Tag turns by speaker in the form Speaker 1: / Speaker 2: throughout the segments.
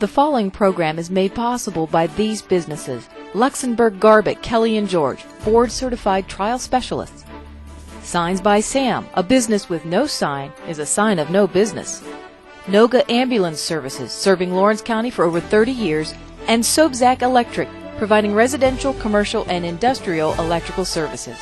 Speaker 1: The following program is made possible by these businesses: Luxembourg Garbutt, Kelly and George, board-certified trial specialists. Signs by Sam, a business with no sign is a sign of no business. Noga Ambulance Services, serving Lawrence County for over 30 years, and Sobzak Electric, providing residential, commercial, and industrial electrical services.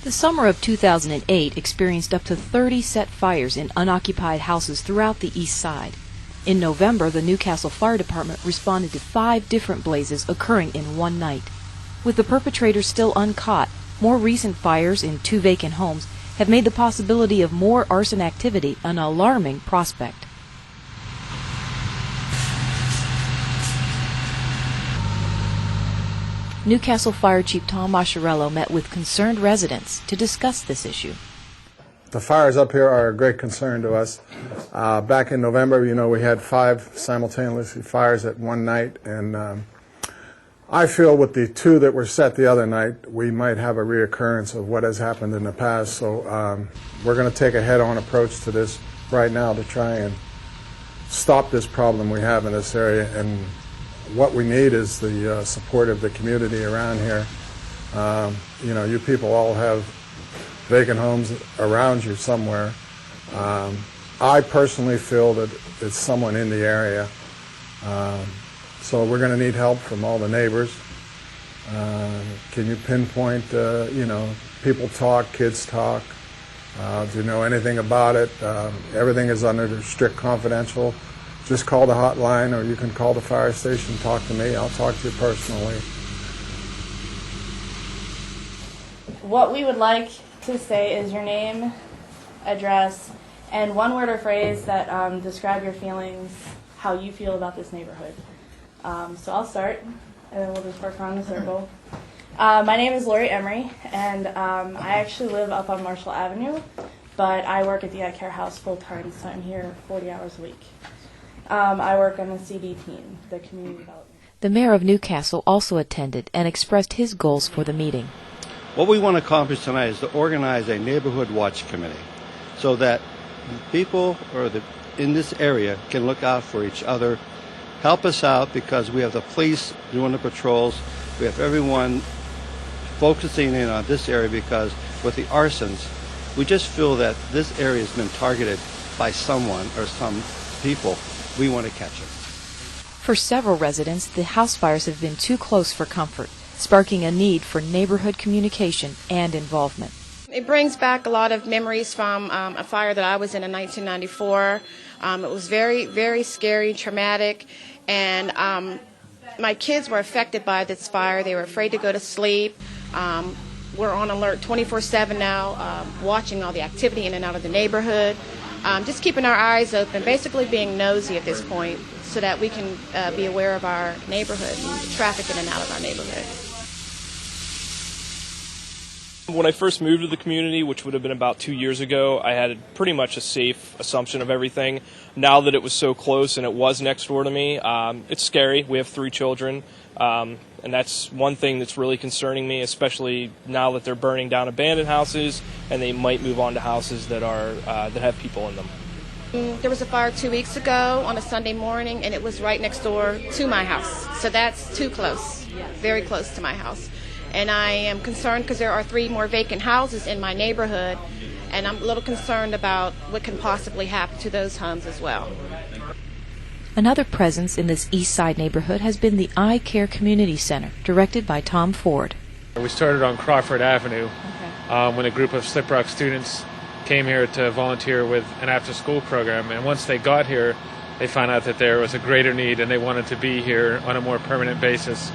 Speaker 1: The summer of 2008 experienced up to 30 set fires in unoccupied houses throughout the east side. In November, the Newcastle Fire Department responded to 5 different blazes occurring in one night. With the perpetrators still uncaught, more recent fires in 2 vacant homes have made the possibility of more arson activity an alarming prospect. Newcastle Fire Chief Tom Masciarello met with concerned residents to discuss this issue.
Speaker 2: The fires up here are a great concern to us. Back in November, we had 5 simultaneous fires at one night, and I feel with the 2 that were set the other night, we might have a reoccurrence of what has happened in the past. So we're going to take a head-on approach to this right now to try and stop this problem we have in this area. And what we need is the support of the community around here. You people all have vacant homes around you somewhere. I personally feel that it's someone in the area. So we're going to need help from all the neighbors. Can you pinpoint, people talk, kids talk. Do you know anything about it? Everything is under strict confidential. Just call the hotline, or you can call the fire station and talk to me. I'll talk to you personally.
Speaker 3: What we would like to say is your name, address, and one word or phrase that describe your feelings, how you feel about this neighborhood. So I'll start, and then we'll just work around the circle. My name is Lori Emery, and I actually live up on Marshall Avenue, but I work at the Eye Care House full-time, so I'm here 40 hours a week. I work on the CD team, the community development.
Speaker 1: The mayor of Newcastle also attended and expressed his goals for the meeting.
Speaker 4: What we want to accomplish tonight is to organize a neighborhood watch committee so that people in this area can look out for each other, help us out, because we have the police doing the patrols, we have everyone focusing in on this area, because with the arsons, we just feel that this area has been targeted by someone or some people. We want to catch it.
Speaker 1: For several residents, the house fires have been too close for comfort, sparking a need for neighborhood communication and involvement.
Speaker 5: It brings back a lot of memories from a fire that I was in 1994. It was very, very scary, traumatic, and my kids were affected by this fire. They were afraid to go to sleep. We're on alert 24/7 now, watching all the activity in and out of the neighborhood. Just keeping our eyes open, basically being nosy at this point, so that we can be aware of our neighborhood and the traffic in and out of our neighborhood.
Speaker 6: When I first moved to the community, which would have been about 2 years ago, I had pretty much a safe assumption of everything. Now that it was so close and it was next door to me, it's scary. We have 3 children, and that's one thing that's really concerning me, especially now that they're burning down abandoned houses and they might move on to houses that have people in them.
Speaker 5: There was a fire 2 weeks ago on a Sunday morning, and it was right next door to my house. So that's too close, very close to my house. And I am concerned because there are 3 more vacant houses in my neighborhood, and I'm a little concerned about what can possibly happen to those homes as well.
Speaker 1: Another presence in this East Side neighborhood has been the Eye Care Community Center, directed by Tom Ford.
Speaker 7: We started on Crawford Avenue when a group of Slip Rock students came here to volunteer with an after-school program, and once they got here, they found out that there was a greater need and they wanted to be here on a more permanent basis.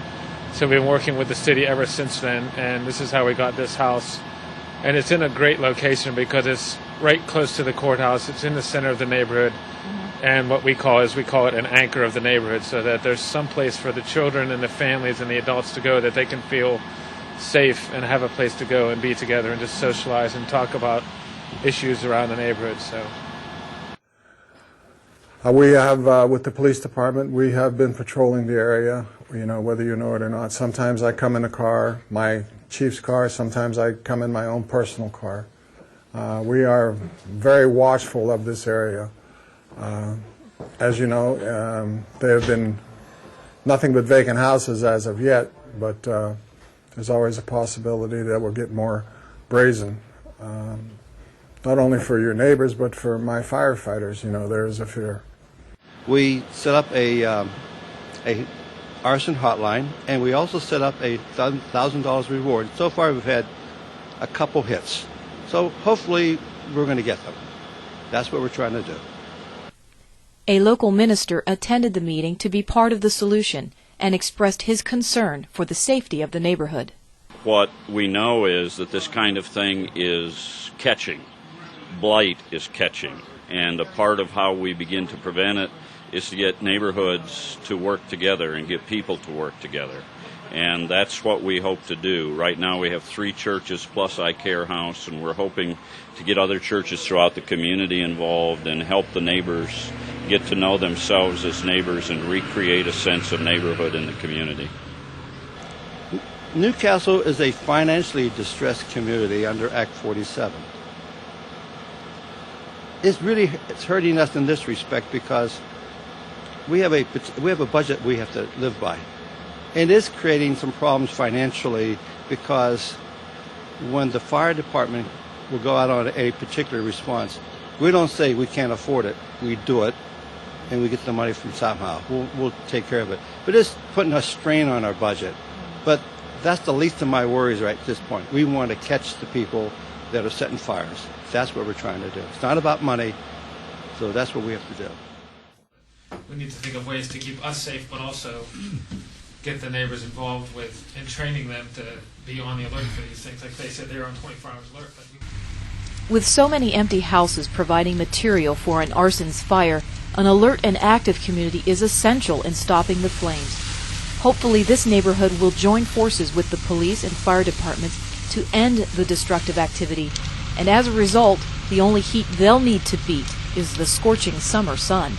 Speaker 7: So we've been working with the city ever since then, and this is how we got this house. And it's in a great location because it's right close to the courthouse. It's in the center of the neighborhood. And what we call it an anchor of the neighborhood, so that there's some place for the children and the families and the adults to go that they can feel safe and have a place to go and be together and just socialize and talk about issues around the neighborhood. So
Speaker 2: We have, with the police department, we have been patrolling the area, you know, whether you know it or not. Sometimes I come in a car, my chief's car, sometimes I come in my own personal car. We are very watchful of this area. As you know, there have been nothing but vacant houses as of yet, but there's always a possibility that we'll get more brazen. Not only for your neighbors, but for my firefighters, you know, there is a fear.
Speaker 4: We set up a arson hotline, and we also set up a $1,000 reward. So far, we've had a couple hits. So hopefully, we're going to get them. That's what we're trying to do.
Speaker 1: A local minister attended the meeting to be part of the solution and expressed his concern for the safety of the neighborhood.
Speaker 8: What we know is that this kind of thing is catching. Blight is catching. And a part of how we begin to prevent it is to get neighborhoods to work together and get people to work together. And that's what we hope to do. Right now we have 3 churches plus iCare House, and we're hoping to get other churches throughout the community involved and help the neighbors get to know themselves as neighbors and recreate a sense of neighborhood in the community.
Speaker 4: Newcastle is a financially distressed community under Act 47. It's hurting us in this respect because we have a budget we have to live by. And it is creating some problems financially because when the fire department will go out on a particular response, we don't say we can't afford it. We do it, and we get the money from somehow. We'll take care of it. But it's putting a strain on our budget. But that's the least of my worries right at this point. We want to catch the people that are setting fires. That's what we're trying to do. It's not about money, so that's what we have to do.
Speaker 7: We need to think of ways to keep us safe, but also get the neighbors involved with and training them to be on the alert for these things. Like they said, they're on 24 hours alert.
Speaker 1: With so many empty houses providing material for an arson's fire, an alert and active community is essential in stopping the flames. Hopefully this neighborhood will join forces with the police and fire departments to end the destructive activity, and as a result, the only heat they'll need to beat is the scorching summer sun.